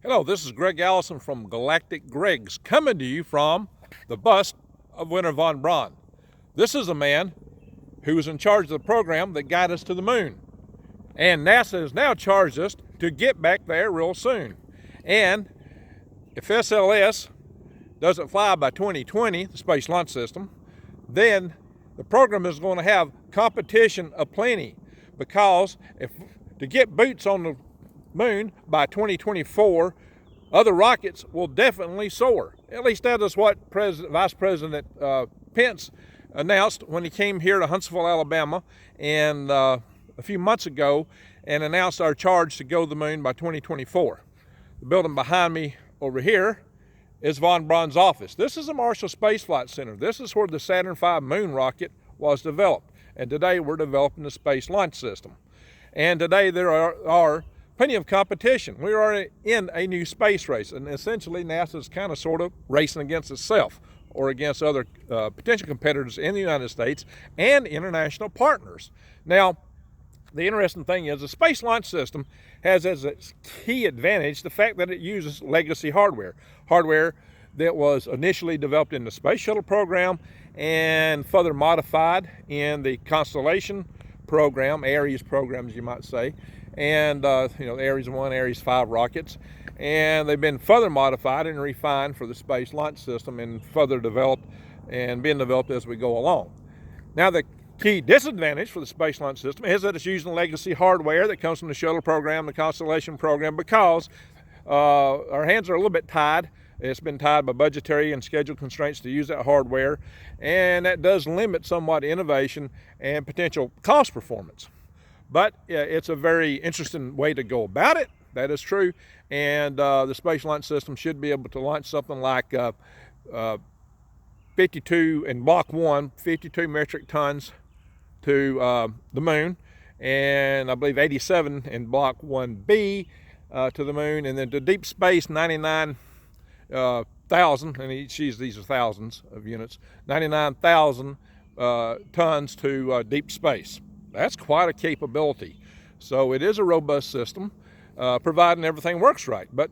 Hello, this is Greg Allison from Galactic Greg's, coming to you from the bust of Wernher von Braun. This is a man who was in charge of the program that got us to the moon. And NASA has now charged us to get back there real soon. And if SLS doesn't fly by 2020, the Space Launch System, then the program is going to have competition aplenty, because to get boots on the moon by 2024, other rockets will definitely soar. At least that is what Vice President Pence announced when he came here to Huntsville, Alabama, and a few months ago, and announced our charge to go to the moon by 2024. The building behind me over here is von Braun's office. This is the Marshall Space Flight Center. This is where the Saturn V moon rocket was developed. And today we're developing the Space Launch System. And today there are plenty of competition. We are in a new space race, and essentially NASA is kind of sort of racing against itself or against other potential competitors in the United States and international partners. Now, the interesting thing is the Space Launch System has as its key advantage the fact that it uses legacy hardware that was initially developed in the Space Shuttle program and further modified in the Constellation program, Ares programs you might say, and the Ares 1, Ares 5 rockets, and they've been further modified and refined for the Space Launch System and further developed and being developed as we go along. Now, the key disadvantage for the Space Launch System is that it's using legacy hardware that comes from the Shuttle program, the Constellation program, because our hands are a little bit tied. It's been tied by budgetary and schedule constraints to use that hardware, and that does limit somewhat innovation and potential cost performance. But it's a very interesting way to go about it. That is true. And the Space Launch System should be able to launch something like 52 in Block 1, 52 metric tons to the moon, and I believe 87 in Block 1B to the moon, and then to deep space 99,000, and these are thousands of units, 99,000 tons to deep space. That's quite a capability. So it is a robust system, providing everything works right. But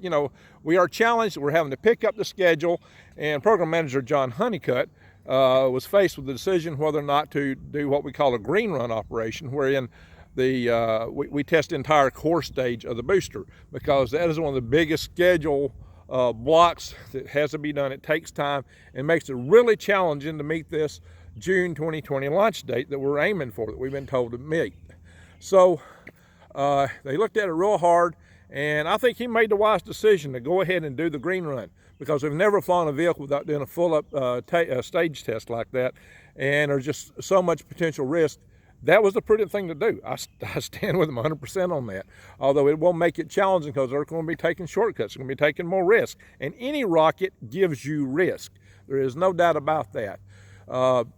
we are challenged. We're having to pick up the schedule, and program manager John Honeycutt was faced with the decision whether or not to do what we call a green run operation, wherein we test the entire core stage of the booster, because that is one of the biggest schedule blocks that has to be done. It takes time and makes it really challenging to meet this June 2020 launch date that we're aiming for, that we've been told to meet. So they looked at it real hard, and I think he made the wise decision to go ahead and do the green run, because we've never flown a vehicle without doing a full up stage test like that, and there's just so much potential risk. That was the prudent thing to do. I stand with them 100% on that. Although it will make it challenging, because they're going to be taking shortcuts, they're going to be taking more risk. And any rocket gives you risk. There is no doubt about that.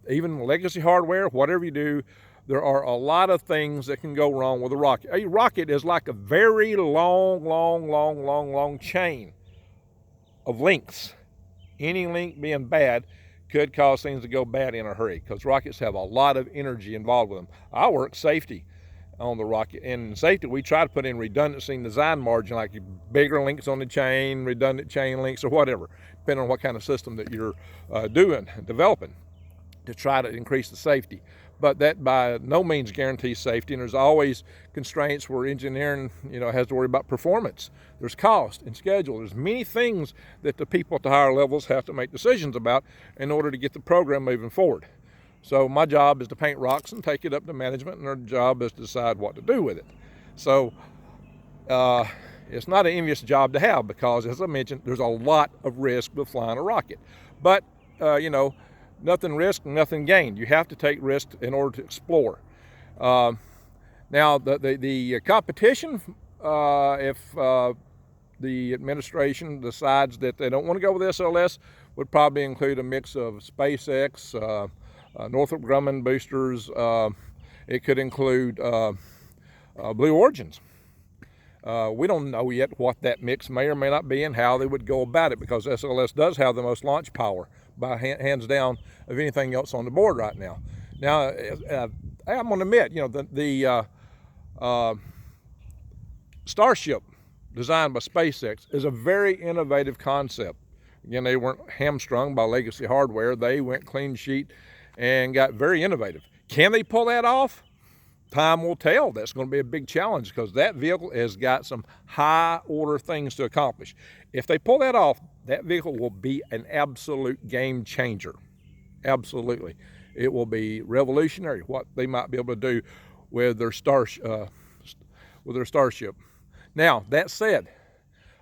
Even legacy hardware, whatever you do, there are a lot of things that can go wrong with a rocket. A rocket is like a very long chain of links. Any link being bad could cause things to go bad in a hurry, because rockets have a lot of energy involved with them. I work safety on the rocket, and in safety we try to put in redundancy and design margin, like bigger links on the chain, redundant chain links, or whatever, depending on what kind of system that you're developing, to try to increase the safety. But that by no means guarantees safety, and there's always constraints where engineering has to worry about performance. There's cost and schedule. There's many things that the people at the higher levels have to make decisions about in order to get the program moving forward. So my job is to paint rocks and take it up to management, and their job is to decide what to do with it. So it's not an envious job to have, because, as I mentioned, there's a lot of risk with flying a rocket. But nothing risked, nothing gained. You have to take risks in order to explore. Now, the competition, if the administration decides that they don't want to go with SLS, would probably include a mix of SpaceX, Northrop Grumman boosters. It could include Blue Origins. We don't know yet what that mix may or may not be and how they would go about it, because SLS does have the most launch power by hands down of anything else on the board right now. Now, I'm going to admit, the Starship designed by SpaceX is a very innovative concept. Again, they weren't hamstrung by legacy hardware. They went clean sheet and got very innovative. Can they pull that off? Time will tell. That's going to be a big challenge because that vehicle has got some high order things to accomplish. If they pull that off, that vehicle will be an absolute game changer. Absolutely. It will be revolutionary what they might be able to do with their Starship. Now, that said,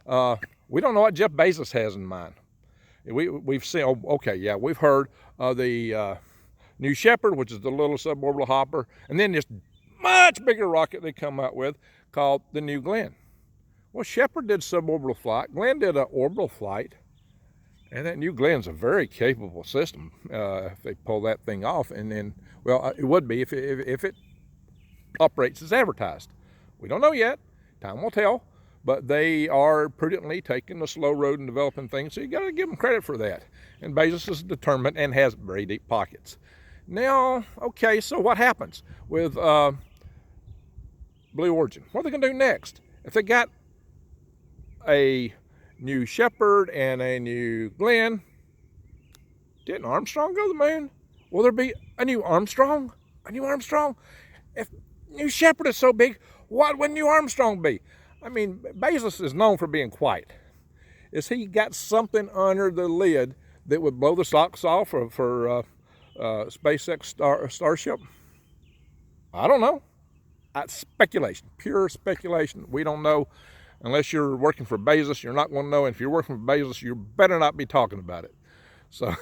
we don't know what Jeff Bezos has in mind. We've seen, okay, yeah, we've heard of the New Shepard, which is the little suborbital hopper, and then this much bigger rocket they come out with called the New Glenn. Well, Shepard did suborbital flight, Glenn did an orbital flight, and that New Glenn's a very capable system if they pull that thing off. And then, well, it would be if it operates as advertised. We don't know yet. Time will tell. But they are prudently taking the slow road and developing things, so you got to give them credit for that. And Bezos is determined and has very deep pockets. Now, okay, so what happens with Blue Origin? What are they going to do next? If they got a New Shepard and a New Glenn, didn't Armstrong go to the moon? Will there be a new Armstrong? A new Armstrong? If New Shepard is so big, what would New Armstrong be? I mean, Bezos is known for being quiet. Is he got something under the lid that would blow the socks off for SpaceX Starship? I don't know. That's speculation, pure speculation. We don't know. Unless you're working for Bezos, you're not going to know. And if you're working for Bezos, you better not be talking about it. So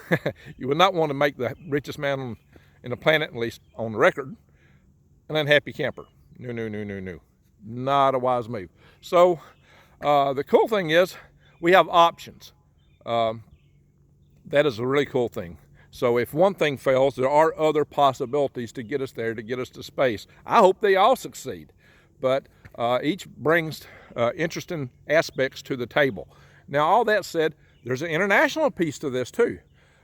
you would not want to make the richest man in the planet, at least on the record, an unhappy camper. No. Not a wise move. So the cool thing is we have options. That is a really cool thing. So if one thing fails, there are other possibilities to get us there, to get us to space. I hope they all succeed. But each brings interesting aspects to the table. Now, all that said, there's an international piece to this too.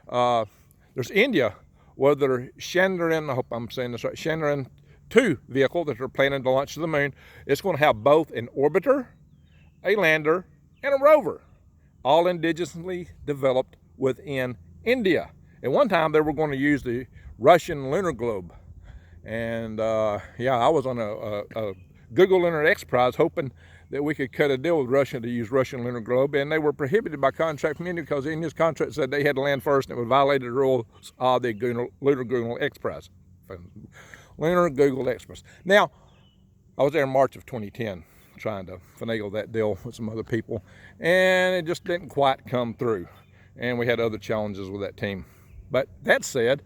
There's India with their Chandrayaan, I hope I'm saying this right, Chandrayaan 2 vehicle that they're planning to launch to the moon. It's going to have both an orbiter, a lander, and a rover, all indigenously developed within India. At one time, they were going to use the Russian lunar globe. And yeah, I was on a Google Lunar X Prize hoping that we could cut a deal with Russia to use Russian lunar globe, and they were prohibited by contract from India because India's contract said they had to land first and it would violate the rules of the Lunar Google X Prize. Lunar Google X Prize. Now, I was there in March of 2010 trying to finagle that deal with some other people, and it just didn't quite come through, and we had other challenges with that team. But that said,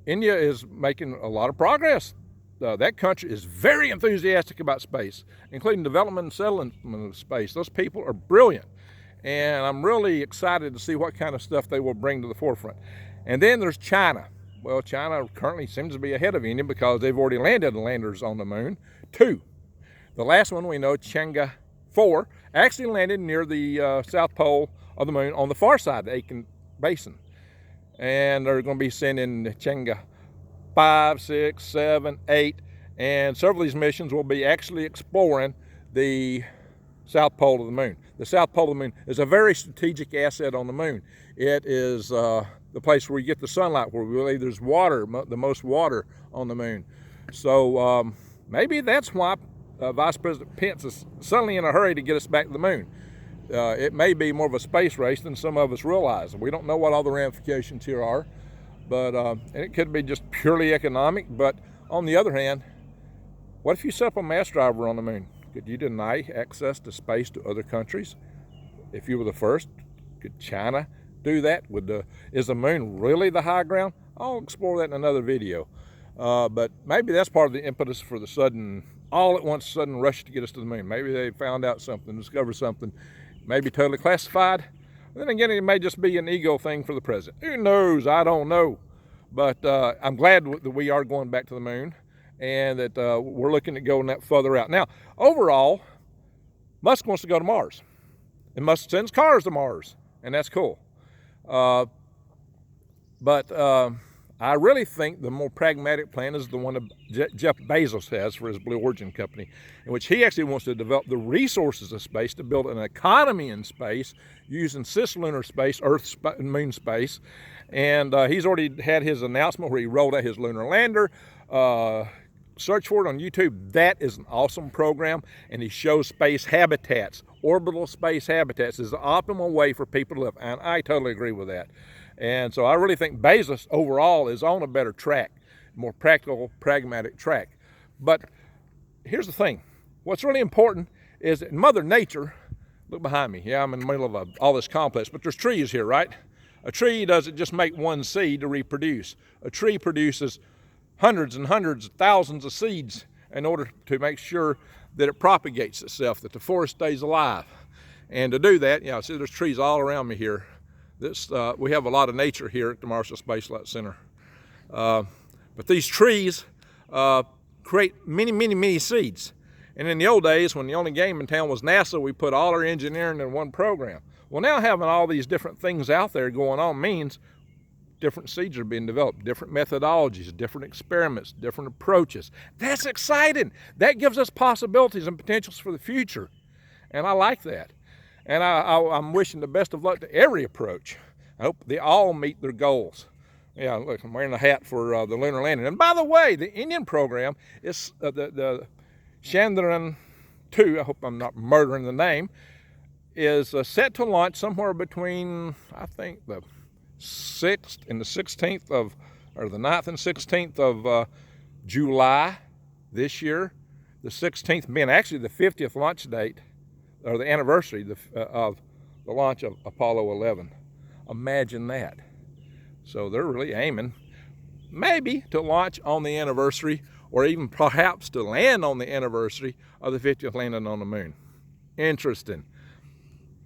India is making a lot of progress. That country is very enthusiastic about space, including development and settlement of space. Those people are brilliant, and I'm really excited to see what kind of stuff they will bring to the forefront. And then there's China. Well, China currently seems to be ahead of India because they've already landed landers on the moon, 2. The last one we know, chang'e 4, actually landed near the south pole of the moon on the far side of the Aitken Basin. And they're going to be sending chang'e 5, 6, 7, 8, and several of these missions will be actually exploring the south pole of the moon. The south pole of the moon is a very strategic asset on the moon. It is the place where you get the sunlight, where we believe there's water, the most water on the moon. So maybe that's why Vice President Pence is suddenly in a hurry to get us back to the moon. It may be more of a space race than some of us realize. We don't know what all the ramifications here are, but it could be just purely economic. But on the other hand, what if you set up a mass driver on the moon? Could you deny access to space to other countries? If you were the first, could China do that? Is the moon really the high ground? I'll explore that in another video. But maybe that's part of the impetus for the sudden, all at once sudden rush to get us to the moon. Maybe they found out something, discovered something, maybe totally classified. Then again, it may just be an ego thing for the president. Who knows? I don't know. But I'm glad that we are going back to the moon, and that we're looking at going that further out. Now, overall, Musk wants to go to Mars. And Musk sends cars to Mars, and that's cool. But I really think the more pragmatic plan is the one that Jeff Bezos has for his Blue Origin company, in which he actually wants to develop the resources of space to build an economy in space using cislunar space, Earth and Moon space. And he's already had his announcement where he rolled out his lunar lander. Search for it on YouTube. That is an awesome program, and he shows space habitats. Orbital space habitats is the optimal way for people to live, and I totally agree with that. And so I really think Bezos overall is on a better track, more practical, pragmatic track. But here's the thing. What's really important is that Mother Nature, look behind me. Yeah, I'm in the middle of all this complex, but there's trees here, right? A tree doesn't just make one seed to reproduce. A tree produces hundreds and hundreds of thousands of seeds in order to make sure that it propagates itself, that the forest stays alive. And to do that, see there's trees all around me here. We have a lot of nature here at the Marshall Space Flight Center. But these trees create many, many, many seeds. And in the old days, when the only game in town was NASA, we put all our engineering in one program. Well, now having all these different things out there going on means different seeds are being developed, different methodologies, different experiments, different approaches. That's exciting. That gives us possibilities and potentials for the future. And I like that. And I'm wishing the best of luck to every approach. I hope they all meet their goals. Yeah, look, I'm wearing a hat for the lunar landing. And by the way, the Indian program is the Chandrayaan-2, I hope I'm not murdering the name, is set to launch somewhere between, I think, the 6th and the 16th of, or the 9th and 16th of July this year. The 16th being actually the 50th launch date, or the anniversary of the launch of Apollo 11. Imagine that. So they're really aiming maybe to launch on the anniversary, or even perhaps to land on the anniversary of the 50th landing on the moon. Interesting.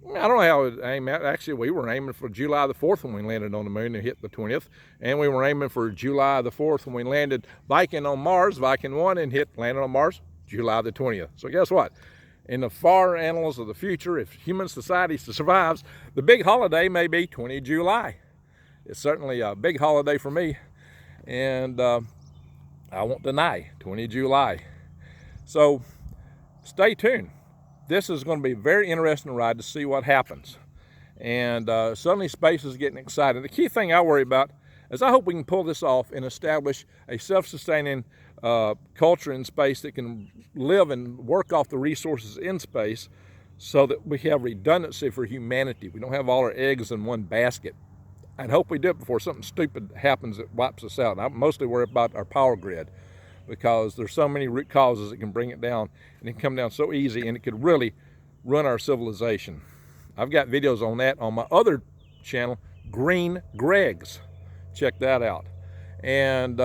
I don't know how it aim at. Actually, we were aiming for July the 4th when we landed on the moon and hit the 20th. And we were aiming for July the 4th when we landed Viking on Mars, Viking 1, and landed on Mars July the 20th. So guess what? In the far annals of the future, if human society survives, the big holiday may be 20 July. It's certainly a big holiday for me, and I won't deny 20 July. So stay tuned. This is going to be a very interesting ride to see what happens. And suddenly space is getting exciting. The key thing I worry about is I hope we can pull this off and establish a self-sustaining culture in space that can live and work off the resources in space, so that we have redundancy for humanity. We don't have all our eggs in one basket. I'd hope we do it before something stupid happens that wipes us out. And I'm mostly worried about our power grid, because there's so many root causes that can bring it down, and it can come down so easy, and it could really run our civilization. I've got videos on that on my other channel, Green Greg's. Check that out. And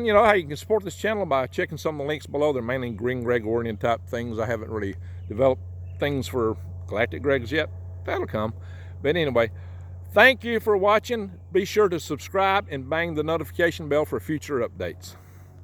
you know how you can support this channel by checking some of the links below. They're mainly Green Greg oriented type things. I haven't really developed things for Galactic Gregs yet. That'll come. But anyway, thank you for watching. Be sure to subscribe and bang the notification bell for future updates.